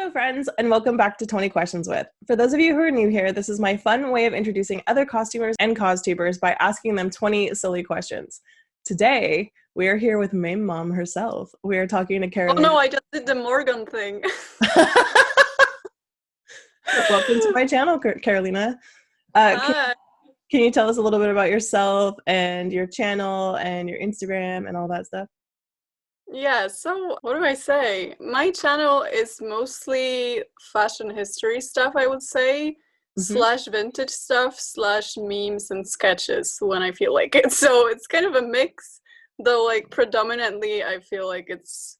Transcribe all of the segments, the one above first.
Hello, friends, and welcome back to 20 Questions With. For those of you who are new here, this is my fun way of introducing other costumers and costubers by asking them 20 silly questions. Today, we are here with Mame Mom herself. We are talking to Karolina. Oh no, I just did the Morgan thing. Welcome to my channel, Karolina. Hi. Can you tell us a little bit about yourself and your channel and your Instagram and all that stuff? Yeah, so what do I say? My channel is mostly fashion history stuff, I would say, slash vintage stuff, slash memes and sketches when I feel like it. So it's kind of a mix, though, like, predominantly I feel like it's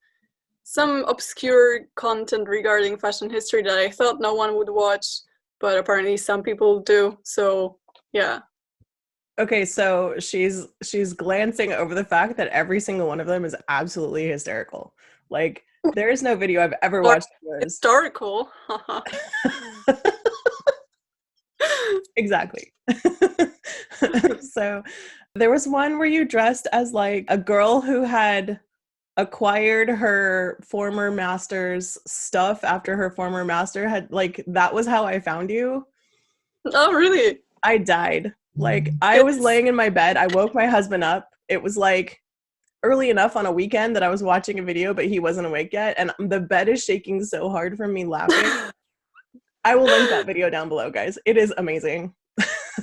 some obscure content regarding fashion history that I thought no one would watch, but apparently some people do. So yeah. Okay, so she's glancing over the fact that every single one of them is absolutely hysterical. Like, there is no video I've ever watched of yours. Historical. Exactly. So there was one where you dressed as like a girl who had acquired her former master's stuff after her former master had, like, that was how I found you. Oh, really? I died. Like, I was laying in my bed. I woke my husband up. It was like early enough on a weekend that I was watching a video, but he wasn't awake yet. And the bed is shaking so hard from me laughing. I will link that video down below, guys. It is amazing.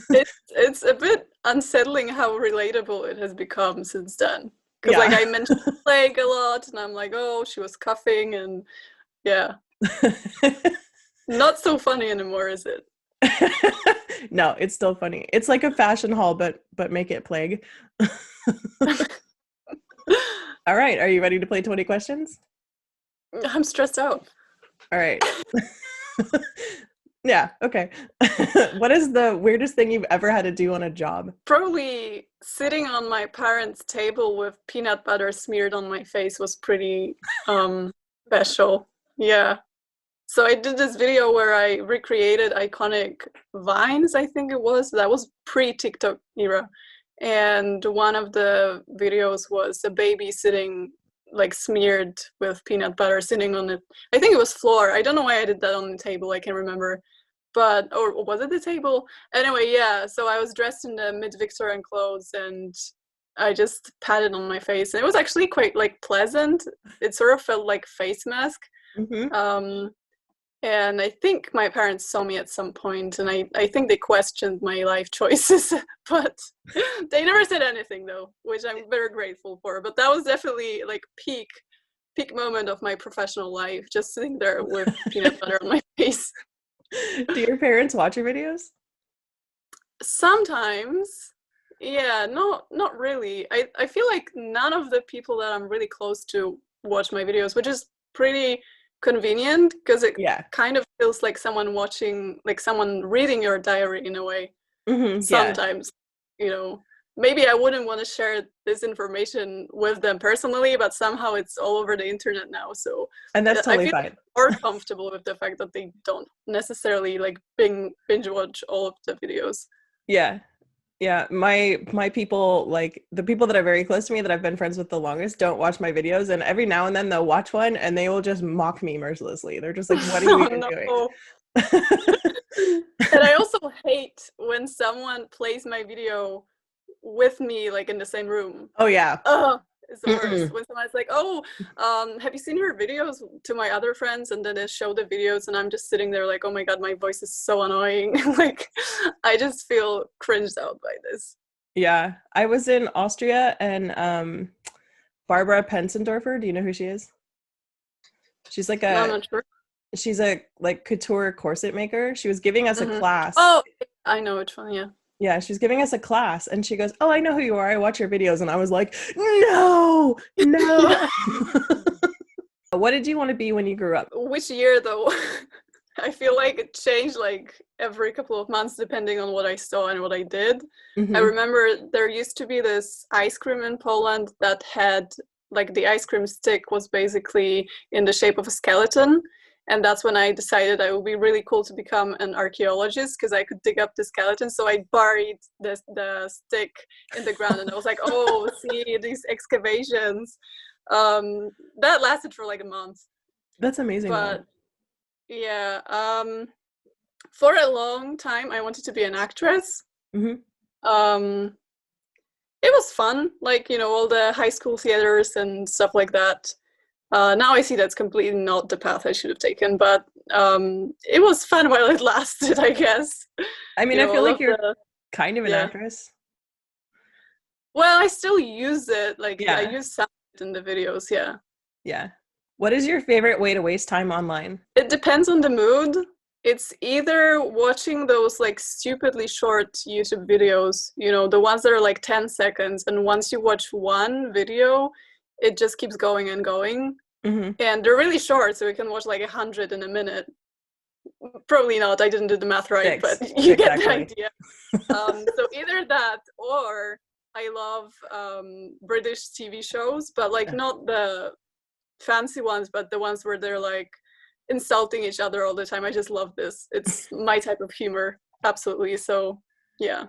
It's a bit unsettling how relatable it has become since then. Because like I mentioned plague a lot, and I'm like, oh, she was coughing, and yeah. Not so funny anymore, is it? No, it's still funny. It's like a fashion haul, but make it plague. All right, are you ready to play 20 questions? I'm stressed out. All right. Yeah, okay. What is the weirdest thing you've ever had to do on a job? Probably sitting on my parents' table with peanut butter smeared on my face was pretty special. Yeah. So I did this video where I recreated iconic vines, I think it was. That was pre-TikTok era. And one of the videos was a baby sitting, like, smeared with peanut butter, sitting on it. I think it was floor. I don't know why I did that on the table. I can't remember. But, or was it the table? Anyway, yeah. So I was dressed in the mid-Victorian clothes, and I just patted on my face. And it was actually quite, like, pleasant. It sort of felt like face mask. And I think my parents saw me at some point, and I think they questioned my life choices, but they never said anything, though, which I'm very grateful for. But that was definitely like peak moment of my professional life, just sitting there with peanut butter on my face. Do your parents watch your videos? Sometimes. Yeah, no, not really. I feel like none of the people that I'm really close to watch my videos, which is pretty convenient because it kind of feels like someone watching, like someone reading your diary in a way. Sometimes, you know, maybe I wouldn't want to share this information with them personally, but somehow it's all over the internet now. So, and that's totally I feel fine. more comfortable with the fact that they don't necessarily like binge watch all of the videos. Yeah, my people, like the people that are very close to me that I've been friends with the longest, don't watch my videos, and every now and then they'll watch one and they will just mock me mercilessly. They're just like, what are you even doing? And I also hate when someone plays my video with me, like in the same room. Oh yeah. It's the worst. When someone's like, oh, have you seen your videos to my other friends? And then they show the videos and I'm just sitting there like, oh my God, my voice is so annoying. Like, I just feel cringed out by this. Yeah. I was in Austria and Barbara Pensendorfer, do you know who she is? She's like No, I'm not sure. She's a like couture corset maker. She was giving us a class. Oh, I know which one, yeah. Yeah, she's giving us a class and she goes, oh, I know who you are. I watch your videos. And I was like, no. What did you want to be when you grew up? Which year, though? I feel like it changed like every couple of months depending on what I saw and what I did. I remember there used to be this ice cream in Poland that had, like, the ice cream stick was basically in the shape of a skeleton. And that's when I decided it would be really cool to become an archaeologist because I could dig up the skeleton. So I buried the stick in the ground and I was like, oh, see these excavations. That lasted for like a month. That's amazing. But Yeah. For a long time, I wanted to be an actress. Mm-hmm. Um, it was fun, like, all the high school theaters and stuff like that. Now I see that's completely not the path I should have taken, but it was fun while it lasted, I guess. I mean, I feel All like of you're kind of an yeah. actress. Well, I still use it. Like, I Yeah. use sound in the videos, yeah. Yeah. What is your favorite way to waste time online? It depends on the mood. It's either watching those like stupidly short YouTube videos, the ones that are like 10 seconds, and once you watch one video, it just keeps going and going. Mm-hmm. And they're really short, so you can watch like 100 in a minute. Probably not, I didn't do the math right, but you get the idea. So either that, or I love British TV shows, but like not the fancy ones, but the ones where they're like insulting each other all the time. I just love this. It's my type of humor, absolutely. So yeah.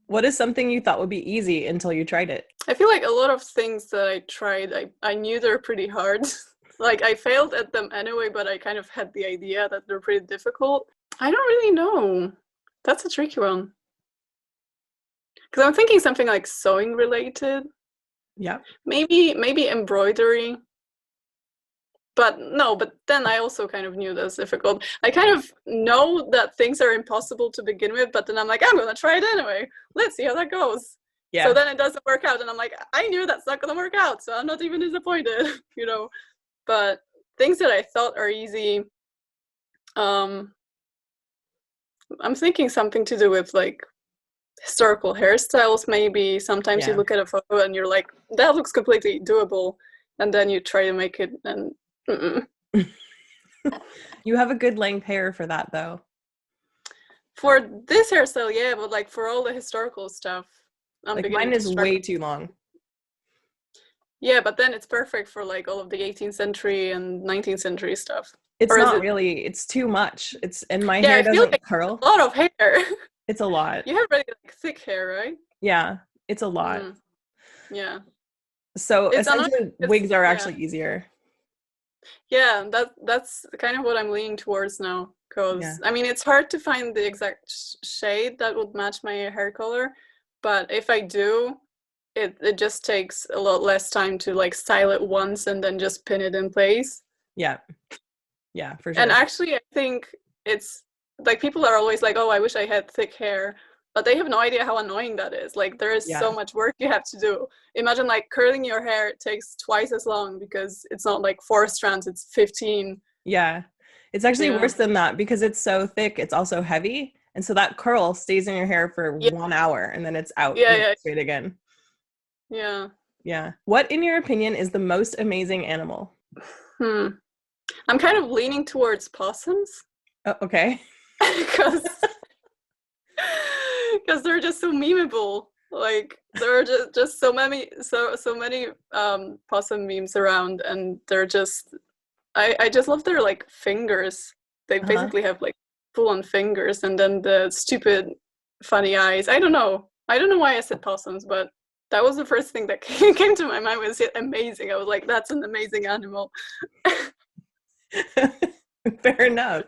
What is something you thought would be easy until you tried it? I feel like a lot of things that I tried, I knew they're pretty hard. Like, I failed at them anyway, but I kind of had the idea that they're pretty difficult. I don't really know. That's a tricky one. Because I'm thinking something like sewing related. Yeah. Maybe embroidery. But then I also kind of knew that's difficult. I kind of know that things are impossible to begin with, but then I'm like, I'm going to try it anyway. Let's see how that goes. Yeah. So then it doesn't work out, and I'm like, I knew that's not going to work out, so I'm not even disappointed, But things that I thought are easy, I'm thinking something to do with like historical hairstyles, maybe. Sometimes you look at a photo and you're like, that looks completely doable, and then you try to make it, and You have a good length hair for that, though. For this hairstyle, yeah, but like for all the historical stuff, like mine is way too long. Yeah, but then it's perfect for like all of the 18th century and 19th century stuff. It's not really. It's too much. And my hair doesn't like curl. A lot of hair. It's a lot. You have really like thick hair, right? Yeah, it's a lot. Yeah. So essentially, wigs are actually easier. Yeah, that's kind of what I'm leaning towards now. Because I mean, it's hard to find the exact shade that would match my hair color, but if I do, it just takes a lot less time to like style it once and then just pin it in place. Yeah, for sure. And actually, I think it's like people are always like, oh, I wish I had thick hair, but they have no idea how annoying that is. Like, there is so much work you have to do. Imagine like curling your hair takes twice as long because it's not like 4 strands, it's 15. Yeah, it's actually worse than that because it's so thick. It's also heavy, and so that curl stays in your hair for 1 hour and then it's out straight again. Yeah. What, in your opinion, is the most amazing animal? I'm kind of leaning towards possums. Oh, okay. Because they're just so memeable. Like, there are just so many possum memes around, and they're just I just love their like fingers. They basically have like full-on fingers, and then the stupid funny eyes. I don't know why I said possums, but that was the first thing that came to my mind. Was amazing. I was like, that's an amazing animal. Fair enough.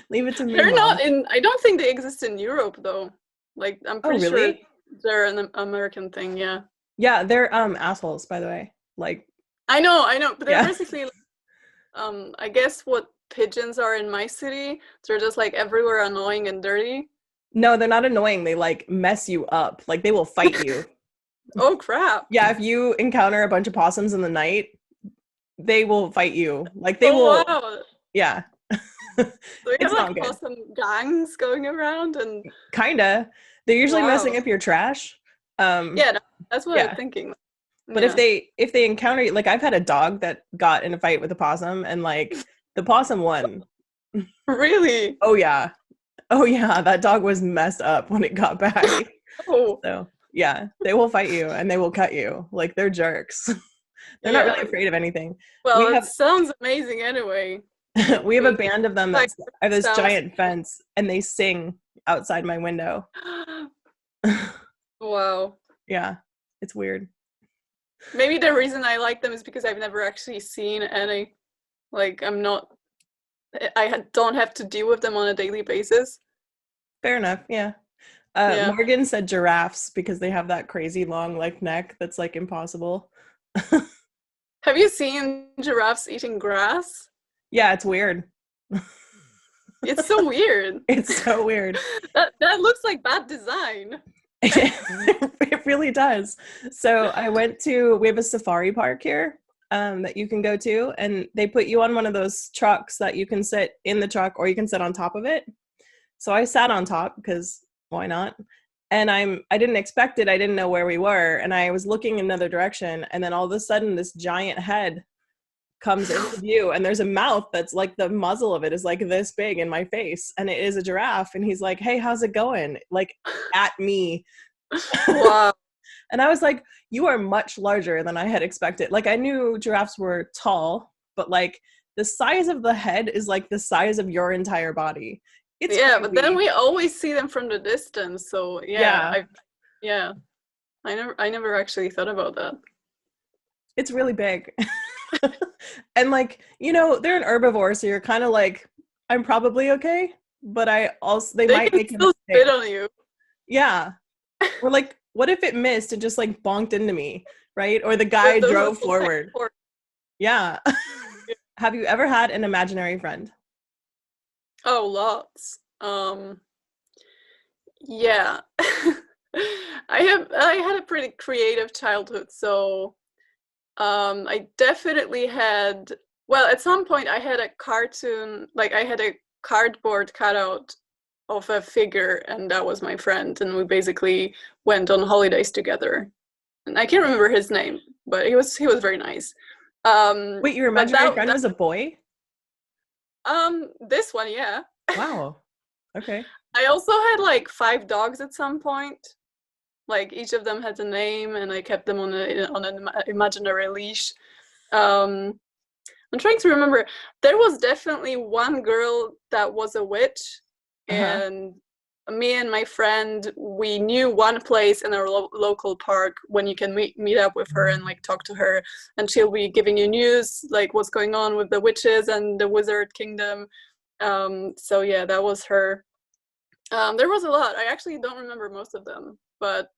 Leave it to me. They're not in. I don't think they exist in Europe though. Like, I'm pretty sure they're an American thing. Yeah. Yeah, they're assholes, by the way. Like, I know, but they're basically, I guess what pigeons are in my city. They're just like everywhere annoying and dirty. No, they're not annoying. They like mess you up. Like, they will fight you. Oh crap. Yeah, if you encounter a bunch of possums in the night, they will fight you. Like, they will. Wow. Yeah. So you have like possum gangs going around, and kinda. They're usually messing up your trash. Yeah, that's what I'm thinking. But if they encounter you, like, I've had a dog that got in a fight with a possum, and like the possum won. Really? Oh yeah, that dog was messed up when it got back. So yeah, they will fight you and they will cut you. Like, they're jerks. They're not really afraid of anything. Well, it sounds amazing anyway. We have a band of them that have this giant fence, and they sing outside my window. Wow. Yeah, it's weird. Maybe the reason I like them is because I've never actually seen any. Like, I'm not don't have to deal with them on a daily basis. Fair enough. Yeah. Yeah. Morgan said giraffes because they have that crazy long like neck that's like impossible. Have you seen giraffes eating grass? Yeah, it's weird. It's so weird. It's so weird. That looks like bad design. It really does. So we have a safari park here that you can go to, and they put you on one of those trucks that you can sit in the truck or you can sit on top of it. So I sat on top because why not? And I didn't expect it. I didn't know where we were, and I was looking in another direction, and then all of a sudden this giant head comes into view, and there's a mouth that's like the muzzle of it is like this big in my face, and it is a giraffe, and he's like, "Hey, how's it going?" Like at me. Wow. And I was like, you are much larger than I had expected. Like I knew giraffes were tall, but like the size of the head is like the size of your entire body. It's yeah, crazy. but then we always see them from the distance. So I never actually thought about that. It's really big. And like, they're an herbivore, so you're kind of like, I'm probably okay, but they might make a still mistake. spit on you. Yeah. Or like, what if it missed and just like bonked into me, right? Or the guy drove forward. Yeah. Have you ever had an imaginary friend? Oh, lots. Yeah. I had a pretty creative childhood, so I definitely had, well, at some point I had a cartoon, like I had a cardboard cutout of a figure, and that was my friend, and we basically went on holidays together. And I can't remember his name, but he was very nice. Wait, your imaginary friend was a boy? This one, yeah. Wow. Okay. I also had like 5 dogs at some point. Like each of them had a name, and I kept them on an imaginary leash. I'm trying to remember. There was definitely one girl that was a witch, and me and my friend, we knew one place in our local park when you can meet up with her and like talk to her, and she'll be giving you news like what's going on with the witches and the wizard kingdom. So yeah, that was her. There was a lot. I actually don't remember most of them, but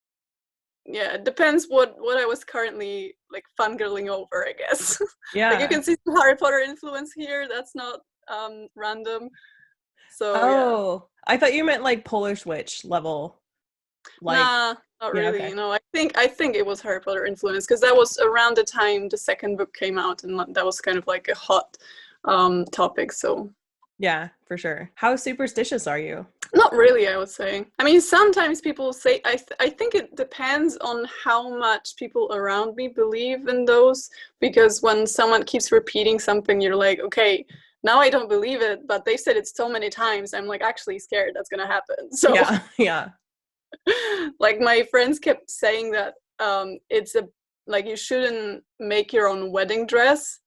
yeah, it depends what I was currently like fangirling over, I guess. Yeah. Like you can see some Harry Potter influence here. That's not random. So yeah. I thought you meant like Polish witch level. Like, nah, not really. Okay. I think it was Harry Potter influence because that was around the time the second book came out, and that was kind of like a hot topic. So yeah, for sure. How superstitious are you? Not really, I would say. I mean, sometimes people say, I think it depends on how much people around me believe in those, because when someone keeps repeating something, you're like, okay, now I don't believe it, but they said it so many times, I'm like actually scared that's gonna happen. So yeah. Like my friends kept saying that like you shouldn't make your own wedding dress.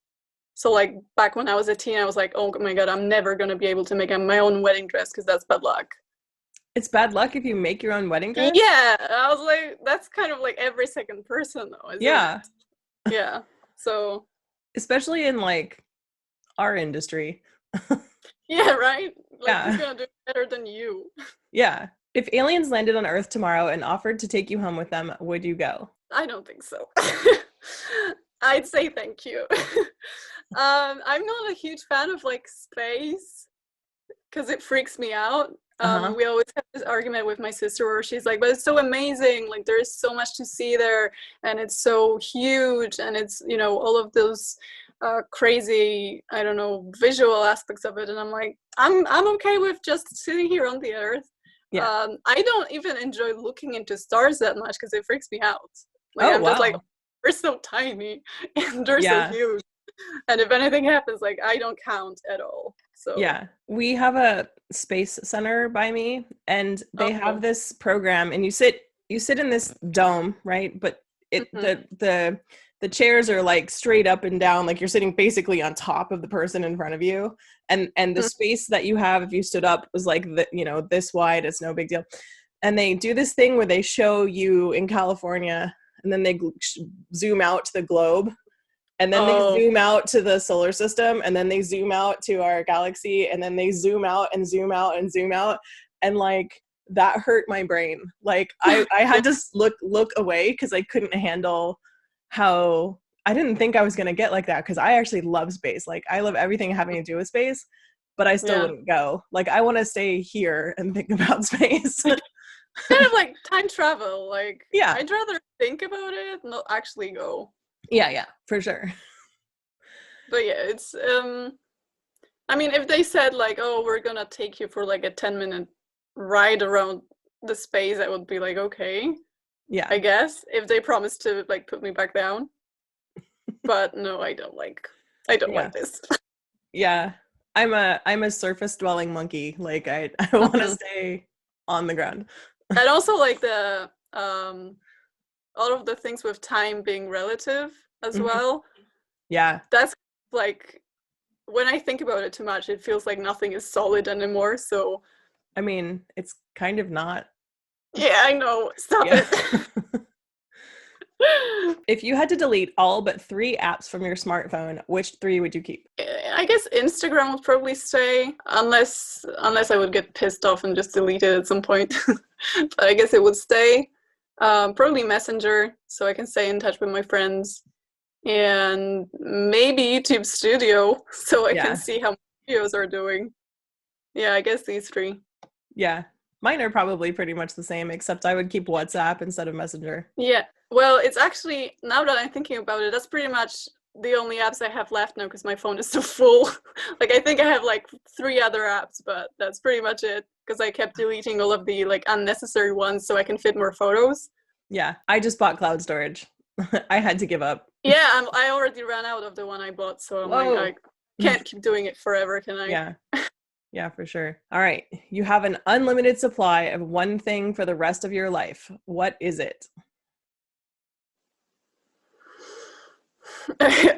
So like back when I was a teen, I was like, oh my God, I'm never going to be able to make my own wedding dress because that's bad luck. It's bad luck if you make your own wedding dress? Yeah. I was like, that's kind of like every second person though. Yeah. Yeah. So. Especially in like our industry. Yeah, right? Like yeah. Who's going to do it better than you? Yeah. If aliens landed on Earth tomorrow and offered to take you home with them, would you go? I don't think so. I'd say thank you. I'm not a huge fan of like space because it freaks me out. We always have this argument with my sister where she's like, but it's so amazing, like there is so much to see there, and it's so huge, and it's all of those crazy, I don't know, visual aspects of it, and I'm like, I'm okay with just sitting here on the Earth. Yeah. I don't even enjoy looking into stars that much because it freaks me out. Like I'm just like, we're so tiny and they're so huge, and if anything happens, like I don't count at all. So yeah, we have a space center by me, and they have this program, and you sit in this dome, right? But the chairs are like straight up and down, like you're sitting basically on top of the person in front of you, and the space that you have if you stood up was like this wide. It's no big deal. And they do this thing where they show you in California, and then they zoom out to the globe, And then they zoom out to the solar system, and then they zoom out to our galaxy, and then they zoom out and zoom out and zoom out. And like, that hurt my brain. Like I had to look away because I couldn't handle how, I didn't think I was going to get like that, because I actually love space. Like I love everything having to do with space, but I still wouldn't go. Like I want to stay here and think about space. Kind of like time travel. Like, yeah, I'd rather think about it, not actually go. Yeah, for sure. But yeah, it's I mean, if they said like, oh, we're gonna take you for like a 10-minute ride around the space, I would be like, okay, yeah, I guess, if they promised to like put me back down. But no, I don't like this. Yeah, I'm a surface dwelling monkey. Like I want to stay on the ground. And also like the all of the things with time being relative as well. Yeah, that's like, when I think about it too much, it feels like nothing is solid anymore. So I mean, it's kind of not. Yeah, I know. Stop it. If you had to delete all but 3 apps from your smartphone, which 3 would you keep? I guess Instagram would probably stay, unless I would get pissed off and just delete it at some point. But I guess it would stay. Probably Messenger, so I can stay in touch with my friends. And maybe YouTube Studio, so I can see how my videos are doing. Yeah, I guess these 3. Yeah, mine are probably pretty much the same, except I would keep WhatsApp instead of Messenger. Yeah, well, it's actually, now that I'm thinking about it, that's pretty much the only apps I have left now, because my phone is so full. Like, I think I have like 3 other apps, but that's pretty much it, because I kept deleting all of the like unnecessary ones so I can fit more photos. Yeah, I just bought cloud storage. I had to give up. Yeah, I already ran out of the one I bought, so I'm like, I can't keep doing it forever, can I? Yeah. Yeah, for sure. All right. You have an unlimited supply of one thing for the rest of your life. What is it?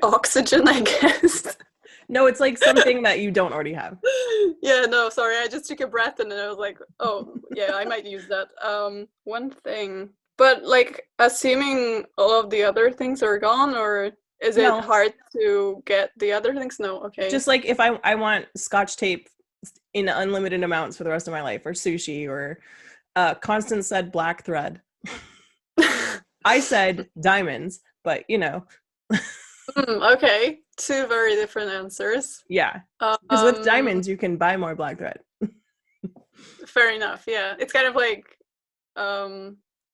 Oxygen, I guess. No, it's like something that you don't already have. Yeah, no, sorry. I just took a breath and then I was like, oh, yeah, I might use that. One thing. But like, assuming all of the other things are gone, or is it hard to get the other things? No, okay. Just like if I want Scotch tape in unlimited amounts for the rest of my life, or sushi, or Constance said black thread. I said diamonds, but you know. Okay, 2 very different answers. Yeah, because with diamonds you can buy more black thread. Fair enough. Yeah, it's kind of like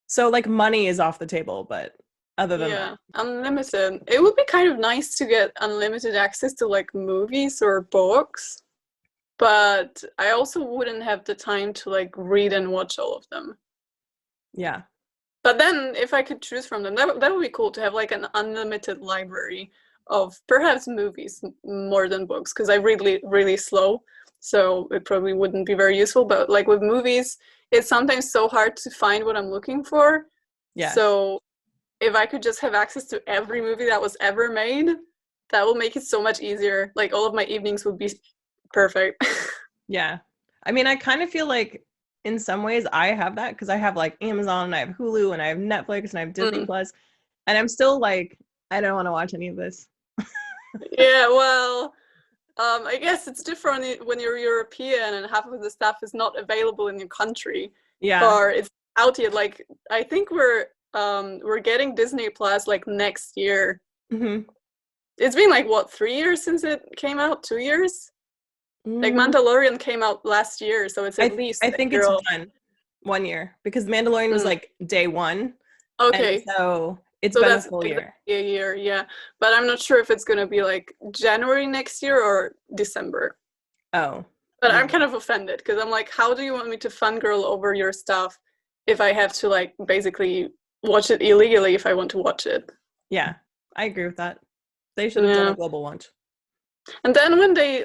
so like money is off the table, but other than that, unlimited. It would be kind of nice to get unlimited access to like movies or books, but I also wouldn't have the time to like read and watch all of them. Yeah. But then if I could choose from them, that would be cool to have like an unlimited library of perhaps movies more than books, because I'm really, really slow. So it probably wouldn't be very useful. But like with movies, it's sometimes so hard to find what I'm looking for. Yeah. So if I could just have access to every movie that was ever made, that will make it so much easier. Like all of my evenings would be perfect. Yeah. I mean, I kind of feel like in some ways I have that, because I have like Amazon and I have Hulu and I have Netflix and I have Disney Plus, and I'm still like, I don't want to watch any of this. Yeah, well, I guess it's different when you're European and half of the stuff is not available in your country. Yeah. Or it's out yet. Like, I think we're getting Disney Plus like next year. Mm-hmm. It's been like, what, 3 years since it came out? 2 years? Like Mandalorian came out last year, so it's at least. I think it's 1 year, because Mandalorian was like day 1. Okay. So it's been a full year. A year, yeah. But I'm not sure if it's gonna be like January next year or December. Oh. But I'm kind of offended, because I'm like, how do you want me to fangirl over your stuff if I have to like basically watch it illegally if I want to watch it? Yeah, I agree with that. They should have done a global launch. And then when they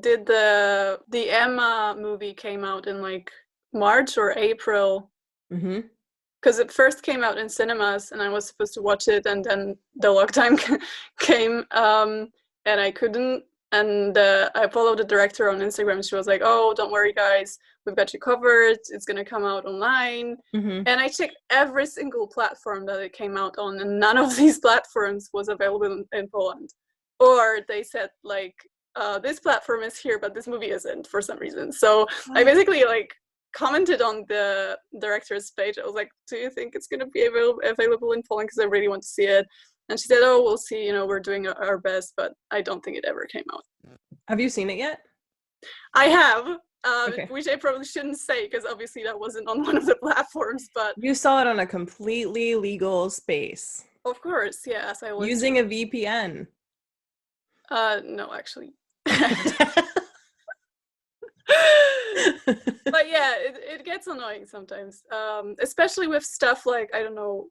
did the Emma movie came out in like March or April, because it first came out in cinemas and I was supposed to watch it, and then the lockdown came, and I couldn't And I followed the director on Instagram. She was like, "Oh, don't worry, guys. We've got you covered. It's going to come out online." Mm-hmm. And I checked every single platform that it came out on, and none of these platforms was available in Poland. Or they said, like, this platform is here, but this movie isn't for some reason. So I basically, like, commented on the director's page. I was like, "Do you think it's going to be available in Poland? Because I really want to see it." And she said, "Oh, we'll see, you know, we're doing our best," but I don't think it ever came out. Have you seen it yet? I have, Okay. which I probably shouldn't say because obviously that wasn't on one of the platforms, but... You saw it on a completely legal space. Of course, yes, I was. Using a VPN. No, actually. But yeah, it gets annoying sometimes, especially with stuff like, I don't know,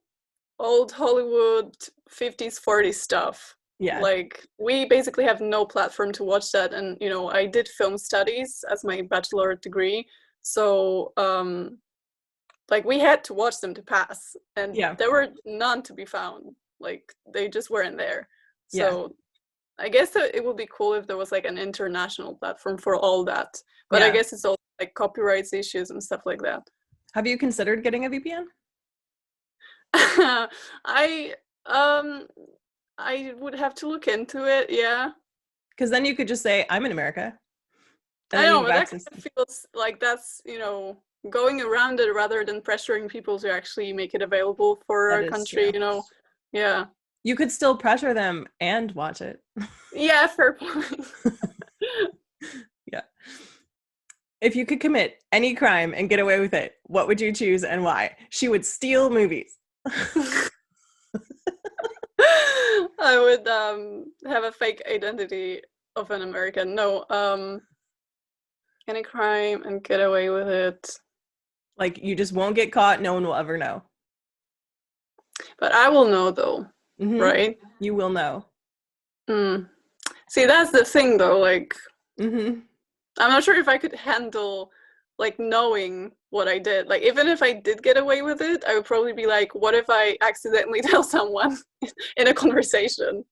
old Hollywood 50s 40s stuff. Yeah. Like, we basically have no platform to watch that, and you know, I did film studies as my bachelor degree, so like, we had to watch them to pass, and there were none to be found. Like, they just weren't there. So I guess it would be cool if there was like an international platform for all that, but I guess it's all like copyrights issues and stuff like that. Have you considered getting a VPN? I would have to look into it, yeah. Because then you could just say, "I'm in America." I know, but that kind of feels like that's, you know, going around it rather than pressuring people to actually make it available for our country, you know. Yeah. You could still pressure them and watch it. Yeah, fair point. Yeah. If you could commit any crime and get away with it, what would you choose and why? She would steal movies. I would have a fake identity of an American. No, any crime and get away with it. Like, you just won't get caught. No one will ever know. But I will know, though, right? You will know. See, that's the thing, though. Like, I'm not sure if I could handle, like, knowing what I did. Like, even if I did get away with it, I would probably be like, what if I accidentally tell someone in a conversation?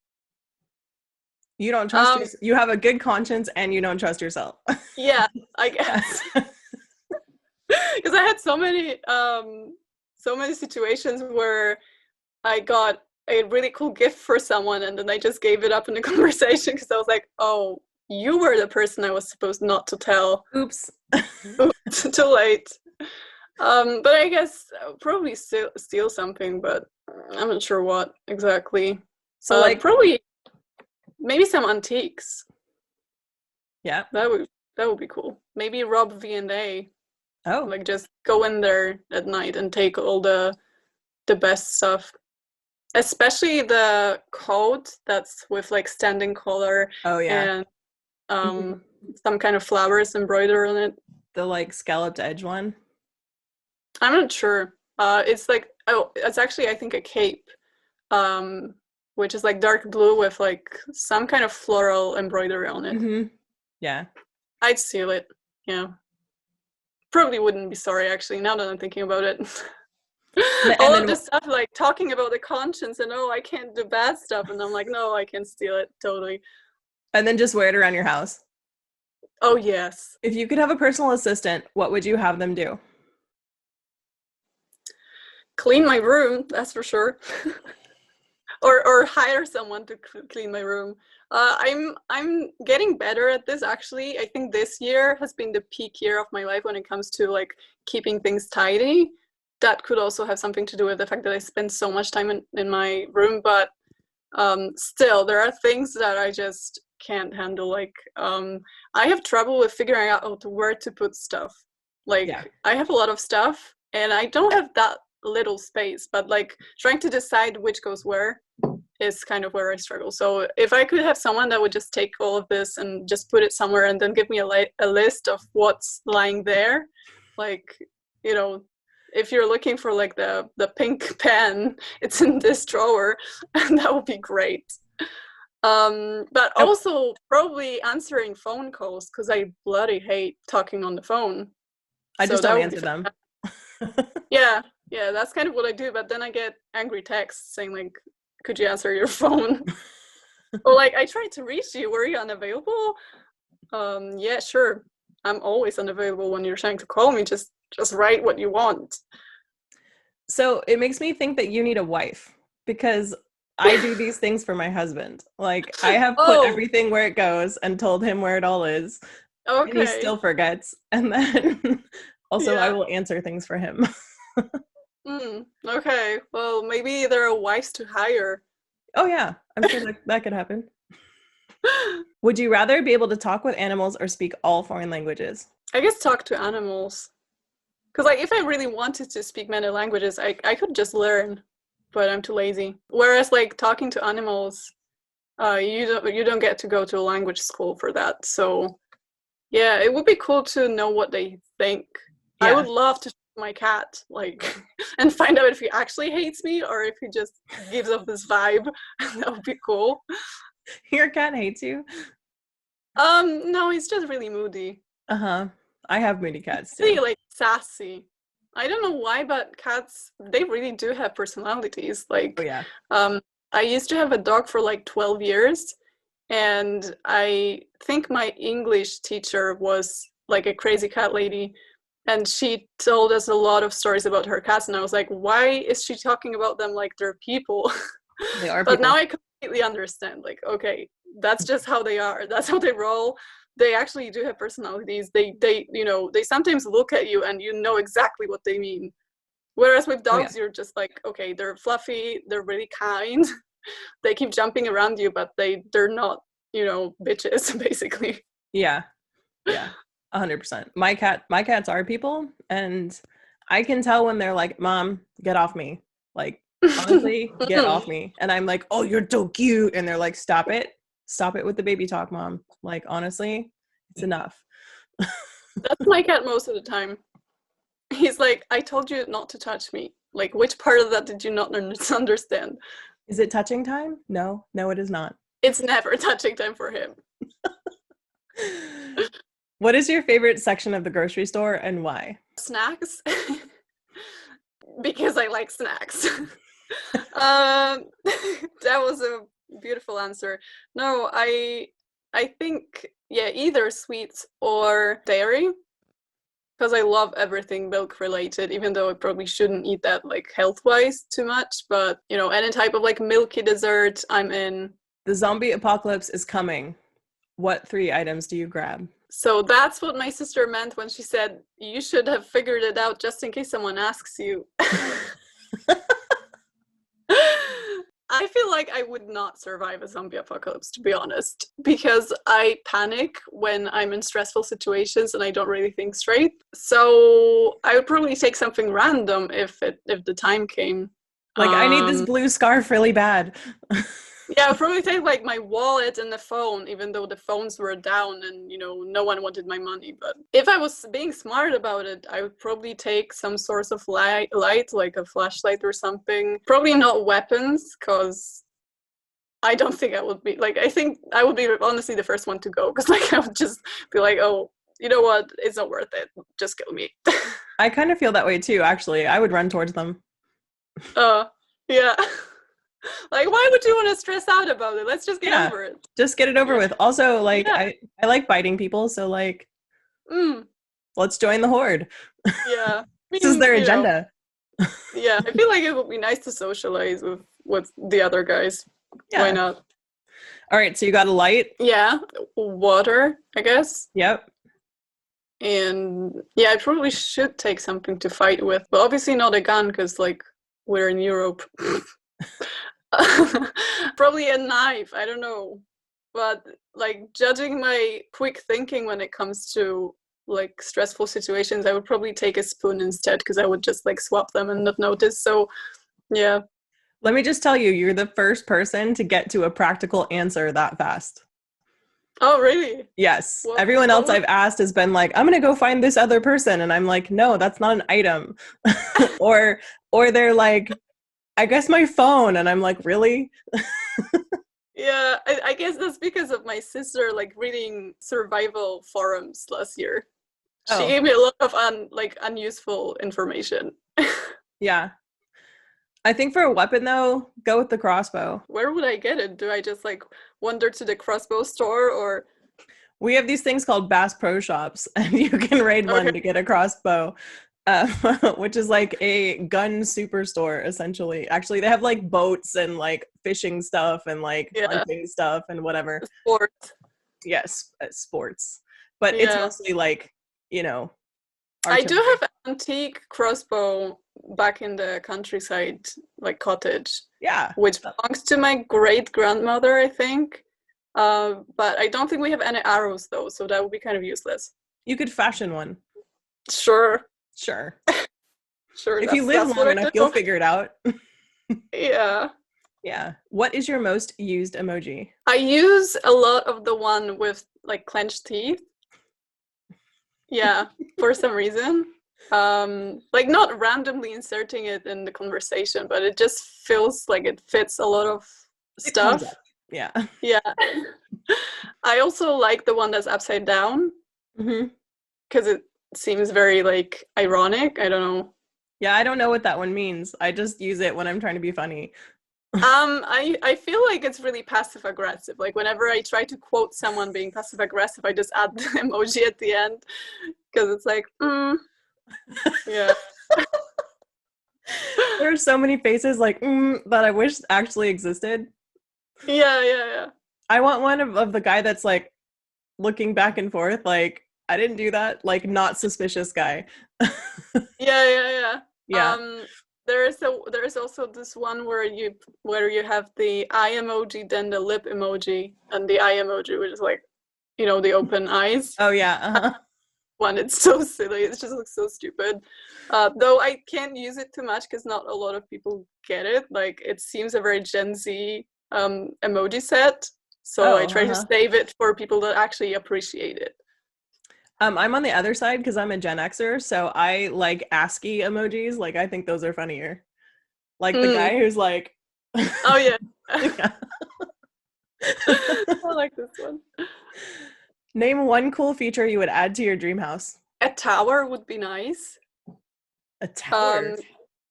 You don't trust you have a good conscience and you don't trust yourself. Yeah, I guess. Because I had so many situations where I got a really cool gift for someone and then I just gave it up in the conversation because I was like, "Oh, you were the person I was supposed not to tell." Oops. Oops, too late. But I guess I'll probably steal something, but I'm not sure what exactly. So like, probably maybe some antiques. Yeah. That would be cool. Maybe rob V&A. Oh. Like, just go in there at night and take all the best stuff. Especially the coat that's with like standing collar. Oh yeah. And some kind of flowers embroidered on it. The like scalloped edge one. I'm not sure. It's like, it's actually, I think, a cape, which is like dark blue with like some kind of floral embroidery on it. Yeah. I'd steal it. Yeah. Probably wouldn't be sorry, actually, now that I'm thinking about it. All of this stuff, like talking about the conscience and, oh, I can't do bad stuff. And I'm like, no, I can steal it. Totally. And then just wear it around your house. Oh, yes. If you could have a personal assistant, what would you have them do? Clean my room, that's for sure. or hire someone to clean my room. I'm getting better at this, actually. I think this year has been the peak year of my life when it comes to like keeping things tidy. That could also have something to do with the fact that I spend so much time in my room, but still, there are things that I just can't handle. Like, I have trouble with figuring out where to put stuff. Like, I have a lot of stuff, and I don't have that little space, but like trying to decide which goes where is kind of where I struggle. So if I could have someone that would just take all of this and just put it somewhere and then give me a list of what's lying there, like, you know, if you're looking for like the pink pen, it's in this drawer, and that would be great. But also probably answering phone calls, because I bloody hate talking on the phone. I just don't answer them. Yeah, that's kind of what I do, but then I get angry texts saying like, could you answer your phone? Or like, I tried to reach you. Were you unavailable? Yeah, sure. I'm always unavailable when you're trying to call me. Just write what you want. So it makes me think that you need a wife, because I do these things for my husband. Like, I have put Oh, everything where it goes and told him where it all is, and he okay. still forgets. And then also I Yeah. will answer things for him. Okay. Well, maybe there are wives to hire. Oh yeah, I'm sure that could happen. Would you rather be able to talk with animals or speak all foreign languages? I guess talk to animals. Because like if I really wanted to speak many languages, I could just learn, but I'm too lazy. Whereas like talking to animals, you don't get to go to a language school for that. So yeah, it would be cool to know what they think. I Yeah. would love to talk to my cat, like, and find out if he actually hates me or if he just gives off this vibe. That would be cool. Your cat hates you? No, he's just really moody. Uh-huh. I have moody cats Really too. like sassy. I don't know why, but cats, they really do have personalities. Oh Like, yeah. I used to have a dog for like 12 years, and I think my English teacher was like a crazy cat lady, and she told us a lot of stories about her cats, and I was like, why is she talking about them like they're people? They are But now people. I completely understand. Like, okay, that's just how they are. That's how they roll. They actually do have personalities. They they sometimes look at you and you know exactly what they mean. Whereas with Oh yeah. dogs, you're just like, okay, they're fluffy, they're really kind, they keep jumping around you, but they're not, bitches, basically. Yeah. Yeah. 100%. My cats are people, and I can tell when they're like, "Mom, get off me." Like, honestly, get off me. And I'm like, "Oh, you're so cute." And they're like, "Stop it. Stop it with the baby talk, Mom." Like, honestly, it's enough. That's my cat most of the time. He's like, I told you not to touch me. Like, which part of that did you not understand? Is it touching time? No. No, it is not. It's never touching time for him. What is your favorite section of the grocery store and why? Snacks? Because I like snacks. That was a beautiful answer. No, I think, yeah, either sweets or dairy, because I love everything milk related, even though I probably shouldn't eat that like health wise too much. But any type of like milky dessert, I'm in. The zombie apocalypse is coming. What 3 items do you grab? So that's what my sister meant when she said you should have figured it out just in case someone asks you. I feel like I would not survive a zombie apocalypse, to be honest, because I panic when I'm in stressful situations and I don't really think straight. So I would probably take something random if the time came. Like, I need this blue scarf really bad. Yeah, I'd probably take like my wallet and the phone, even though the phones were down and no one wanted my money. But if I was being smart about it, I would probably take some source of light, like a flashlight or something. Probably not weapons, because I don't think I would be like. I think I would be honestly the first one to go, because like I would just be like, oh, you know what? It's not worth it. Just kill me. I kind of feel that way too, actually. I would run towards them. Yeah. Like, why would you want to stress out about it? Let's just get over it. Just get it over Yeah. with. Also, like, Yeah. I like biting people, so like, let's join the horde. Yeah. This is their agenda. Yeah, I feel like it would be nice to socialize with the other guys. Yeah. Why not? All right, so you got a light? Yeah, water, I guess. Yep. And yeah, I probably should take something to fight with, but obviously not a gun, because like we're in Europe. Probably a knife, I don't know. But like, judging my quick thinking when it comes to like stressful situations, I would probably take a spoon instead, because I would just like swap them and not notice. So yeah. Let me just tell you, you're the first person to get to a practical answer that fast. Oh, really? Yes. Everyone else I've asked has been like, I'm going to go find this other person. And I'm like, no, that's not an item. or they're like, I guess my phone. And I'm like, really? Yeah, I guess that's because of my sister like reading survival forums last year. She gave me a lot of unuseful information. Yeah. I think for a weapon though, go with the crossbow. Where would I get it? Do I just like wander to the crossbow store, or? We have these things called Bass Pro Shops, and you can raid one to get a crossbow, which is like a gun superstore, essentially. Actually, they have like boats and like fishing stuff and like hunting stuff and whatever. Sports. Yes, sports. But it's mostly like, you know, archery. I do have an antique crossbow back in the countryside, like cottage. Yeah. Which belongs to my great-grandmother, I think. But I don't think we have any arrows though, so that would be kind of useless. You could fashion one. Sure. Sure. If you live long enough, you'll figure it out. Yeah. Yeah. What is your most used emoji? I use a lot of the one with like clenched teeth. Yeah, for some reason. Like not randomly inserting it in the conversation, but it just feels like it fits a lot of stuff. Yeah. Yeah. I also like the one that's upside down. Because it seems very like ironic. I don't know. Yeah, I don't know what that one means. I just use it when I'm trying to be funny. I feel like it's really passive aggressive. Like whenever I try to quote someone being passive aggressive, I just add the emoji at the end because it's like, yeah. There are so many faces like that I wish actually existed. Yeah. I want one of the guy that's like looking back and forth, like I didn't do that, like not suspicious guy. Yeah. Yeah. There is also this one where you have the eye emoji, then the lip emoji, and the eye emoji, which is like, you know, the open eyes. Oh yeah. One, it's so silly. It just looks so stupid. Though I can't use it too much because not a lot of people get it. Like it seems a very Gen Z emoji set. So I try to save it for people that actually appreciate it. I'm on the other side because I'm a Gen Xer, so I like ASCII emojis. Like I think those are funnier. Like the guy who's like, oh yeah. I like this one. Name one cool feature you would add to your dream house. A tower would be nice. A tower?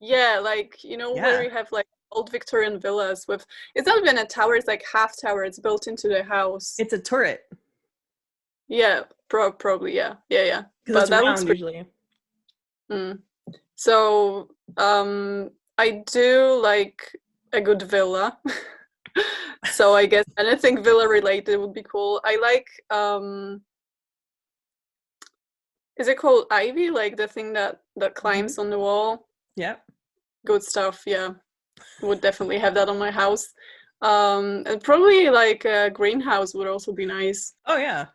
Yeah, like, you know, where we have like old Victorian villas with, it's not even a tower, it's like half tower, it's built into the house. It's a turret. Yeah, probably, yeah. Because it's round usually. So, I do like a good villa. So I guess anything villa related would be cool. I like, is it called ivy? Like the thing that climbs on the wall? Yeah. Good stuff, yeah. Would definitely have that on my house. And probably like a greenhouse would also be nice. Oh yeah.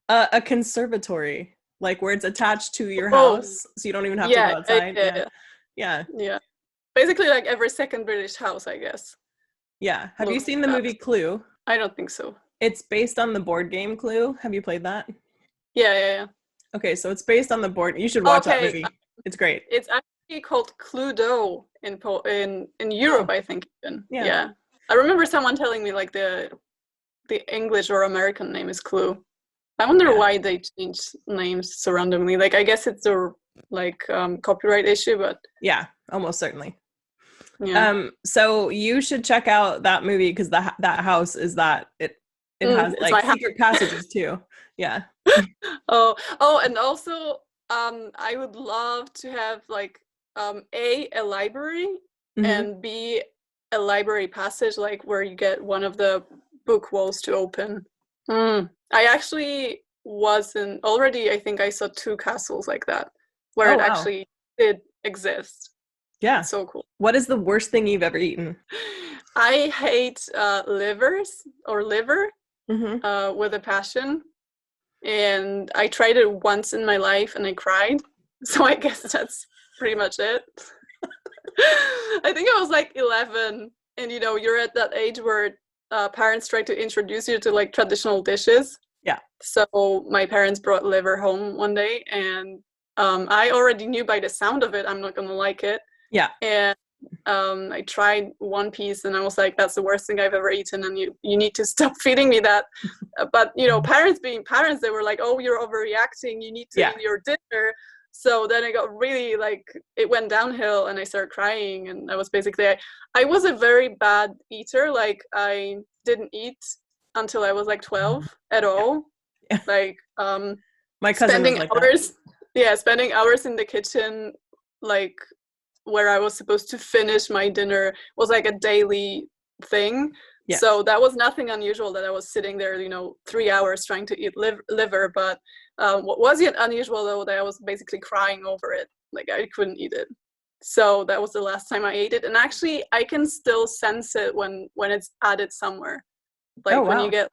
A conservatory, like where it's attached to your house, so you don't even have to go outside. Yeah. Basically like every second British house, I guess. Yeah. Have you seen the movie Clue? I don't think so. It's based on the board game Clue. Have you played that? Yeah. Okay, so it's based on the board. You should watch that movie. It's great. It's actually called Cluedo in Europe, I think. Even. Yeah. I remember someone telling me like the English or American name is Clue. I wonder why they changed names so randomly. Like, I guess it's a copyright issue, but yeah, almost certainly. Yeah. So you should check out that movie because that house is that it has like secret passages too. Yeah. Oh, and also I would love to have like a library and B a library passage, like where you get one of the book walls to open. I actually I think I saw 2 castles like that where it actually did exist. Yeah. It's so cool. What is the worst thing you've ever eaten? I hate liver with a passion. And I tried it once in my life and I cried. So I guess that's pretty much it. I think I was like 11. And, you know, you're at that age where parents try to introduce you to like traditional dishes. Yeah. So my parents brought liver home one day and I already knew by the sound of it, I'm not going to like it. Yeah. And I tried one piece and I was like, that's the worst thing I've ever eaten and you need to stop feeding me that. But, you know, parents being parents, they were like, oh, you're overreacting. You need to eat your dinner. So then it got really like, it went downhill and I started crying, and I was basically, I was a very bad eater. Like I didn't eat until I was like 12 at all. Yeah. Like my cousin was like hours, spending hours in the kitchen, like where I was supposed to finish my dinner, was like a daily thing. Yes. So that was nothing unusual that I was sitting there, 3 hours trying to eat liver. But what was yet unusual, though, that I was basically crying over it. Like I couldn't eat it. So that was the last time I ate it. And actually, I can still sense it when it's added somewhere. Like when you get,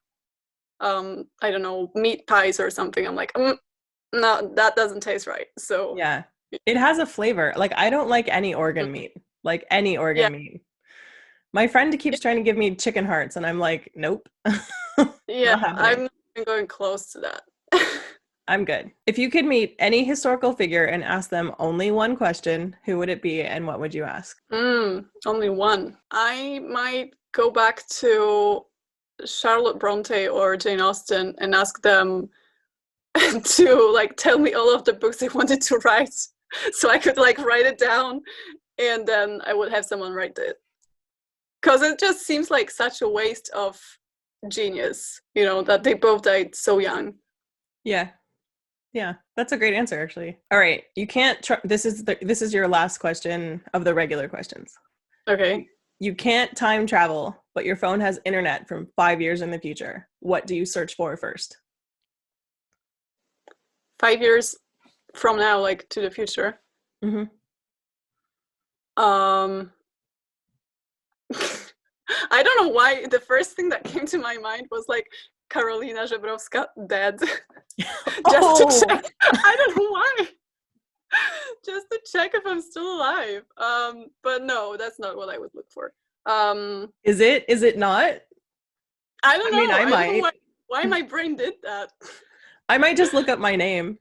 I don't know, meat pies or something. I'm like, no, that doesn't taste right. So yeah, it has a flavor. Like I don't like any organ meat. Like any organ meat. My friend keeps trying to give me chicken hearts, and I'm like, nope. Yeah, I'm not even going close to that. I'm good. If you could meet any historical figure and ask them only one question, who would it be and what would you ask? Only one. I might go back to Charlotte Bronte or Jane Austen and ask them to like tell me all of the books they wanted to write, so I could like write it down, and then I would have someone write it. Because it just seems like such a waste of genius, that they both died so young. Yeah, that's a great answer, actually. All right, you can't. This is your last question of the regular questions. Okay. You can't time travel, but your phone has internet from 5 years in the future. What do you search for first? 5 years from now, like to the future. Mm-hmm. I don't know why the first thing that came to my mind was like Karolina Żebrowska dead. Just to check. I don't know why. Just to check if I'm still alive. But no, that's not what I would look for. Is it not? I don't know. I mean, I might. Don't know why my brain did that. I might just look up my name.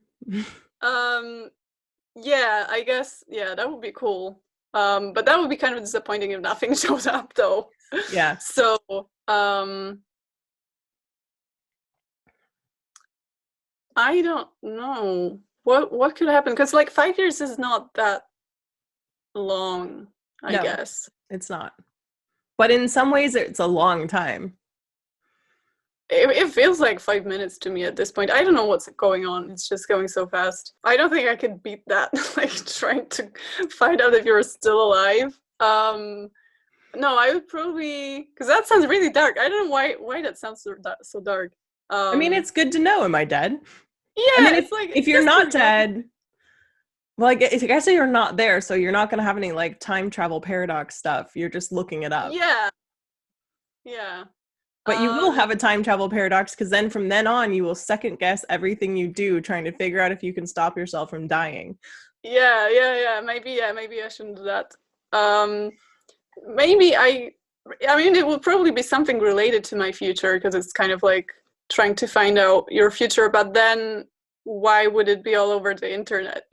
Yeah, I guess, that would be cool. But that would be kind of disappointing if nothing shows up, though. Yeah. So, I don't know what could happen, because like 5 years is not that long, I guess. It's not. But in some ways, it's a long time. It feels like 5 minutes to me at this point. I don't know what's going on. It's just going so fast. I don't think I could beat that, like trying to find out if you're still alive. No, I would probably, because that sounds really dark. I don't know why that sounds so dark. I mean, it's good to know. Am I dead? Yeah, I mean, it's like if you're not dead, well, I guess you're not there, so you're not going to have any like time travel paradox stuff. You're just looking it up. Yeah. But you will have a time travel paradox, because then from then on, you will second guess everything you do, trying to figure out if you can stop yourself from dying. Yeah. Maybe I shouldn't do that. Maybe I mean, it will probably be something related to my future, because it's kind of like trying to find out your future, but then why would it be all over the internet,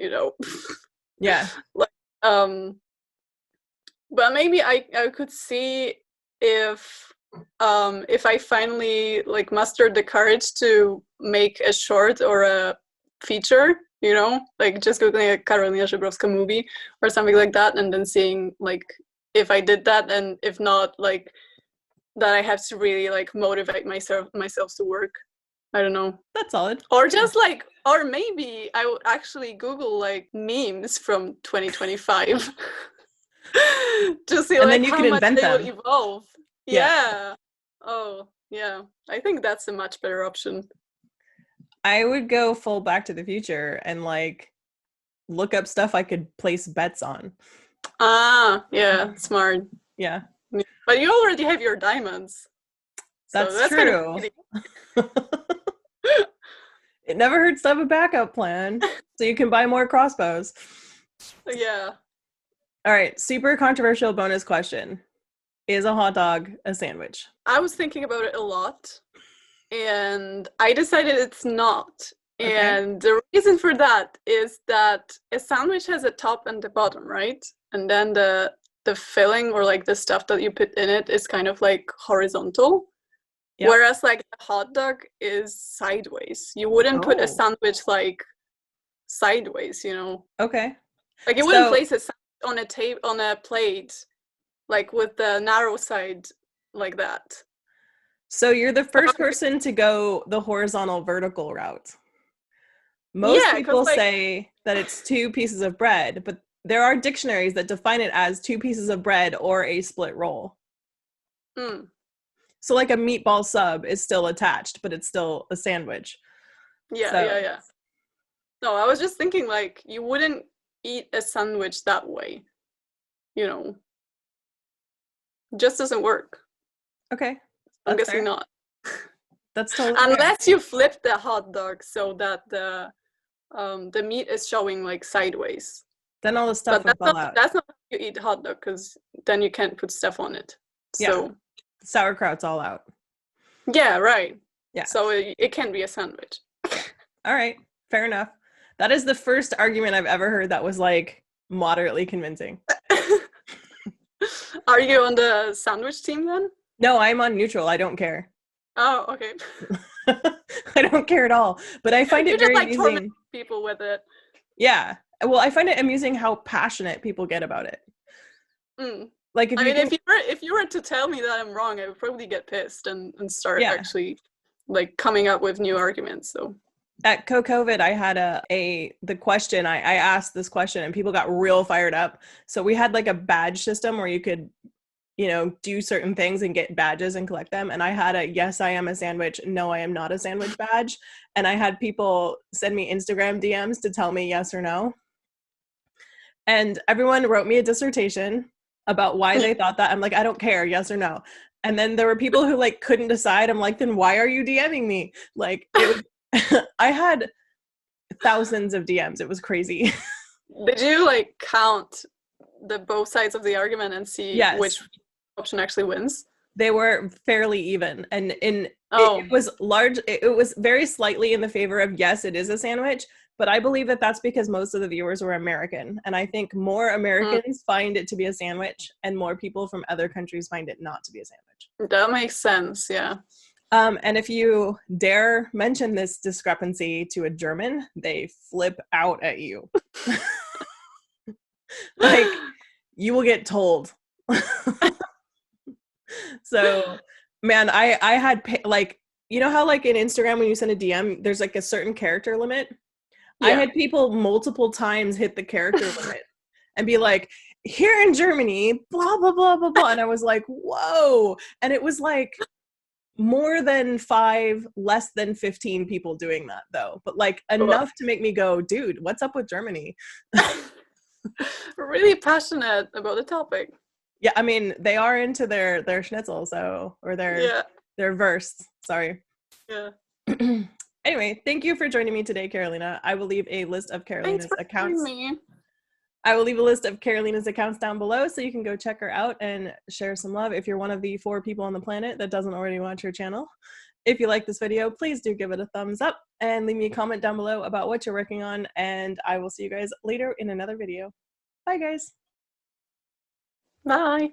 Yeah. Like, but maybe I could see if I finally like mustered the courage to make a short or a feature, like just googling a Karolina Żebrowska movie or something like that, and then seeing like if I did that, and if not, like that I have to really like motivate myself to work. I don't know. That's solid. Or just like, or maybe I would actually Google like memes from 2025 to see and like then you how can much invent they them. will evolve. Yeah. Oh, yeah. I think that's a much better option. I would go full Back to the Future and like look up stuff I could place bets on. Yeah, smart. Yeah. But you already have your diamonds. So that's true. Kind of it never hurts to have a backup plan, so you can buy more crossbows. Yeah. All right, super controversial bonus question. Is a hot dog a sandwich? I was thinking about it a lot, and I decided it's not. Okay. And the reason for that is that a sandwich has a top and a bottom, right? And then the filling, or like the stuff that you put in it, is kind of like horizontal. Yep. Whereas like a hot dog is sideways. You wouldn't put a sandwich like sideways, you know. Okay. Like, you wouldn't place it on a plate, like with the narrow side like that. So you're the first person to go the horizontal vertical route. Most people say that it's 2 pieces of bread, but there are dictionaries that define it as 2 pieces of bread or a split roll. So like a meatball sub is still attached, but it's still a sandwich. Yeah. No, I was just thinking, like, you wouldn't eat a sandwich that way, you know. It just doesn't work. Okay. I'm guessing not. That's totally unless fair. you flip the hot dog so that the meat is showing like sideways. Then all the stuff would fall out. That's not how you eat hot dog, because then you can't put stuff on it. So sauerkraut's all out. Yeah, right. Yeah. So it can be a sandwich. All right, fair enough. That is the first argument I've ever heard that was like moderately convincing. Are you on the sandwich team then? No, I'm on neutral. I don't care. Oh, okay. I don't care at all. But I find it very amusing. Torment people with it. Yeah. Well, I find it amusing how passionate people get about it. Like, if you were to tell me that I'm wrong, I would probably get pissed and start actually like coming up with new arguments. So at CoCoVid, I had the question. I asked this question and people got real fired up. So we had like a badge system where you could, you know, do certain things and get badges and collect them. And I had a yes, I am a sandwich, no, I am not a sandwich badge. And I had people send me Instagram DMs to tell me yes or no. And everyone wrote me a dissertation about why they thought that. I'm like, I don't care, yes or no. And then there were people who like couldn't decide. I'm like, then why are you DMing me? Like, it was, I had thousands of DMs. It was crazy. Did you like count the both sides of the argument and see which option actually wins? They were fairly even, and it was large. It was very slightly in the favor of yes, it is a sandwich. But I believe that that's because most of the viewers were American, and I think more Americans find it to be a sandwich, and more people from other countries find it not to be a sandwich. That makes sense. Yeah. And if you dare mention this discrepancy to a German, they flip out at you. Like, you will get told. So, man, I had like, you know how like in Instagram when you send a DM, there's like a certain character limit. Yeah. I had people multiple times hit the character limit and be like, here in Germany, blah, blah, blah, blah, blah. And I was like, whoa. And it was like more than 5, less than 15 people doing that though. But like enough to make me go, dude, what's up with Germany? Really passionate about the topic. Yeah, I mean, they are into their schnitzel, so, or their verse. Sorry. Yeah. Anyway, thank you for joining me today, Karolina. I will leave a list of Karolina's accounts. Me. I will leave a list of Karolina's accounts down below so you can go check her out and share some love if you're one of the 4 people on the planet that doesn't already watch her channel. If you like this video, please do give it a thumbs up and leave me a comment down below about what you're working on, and I will see you guys later in another video. Bye, guys. Bye.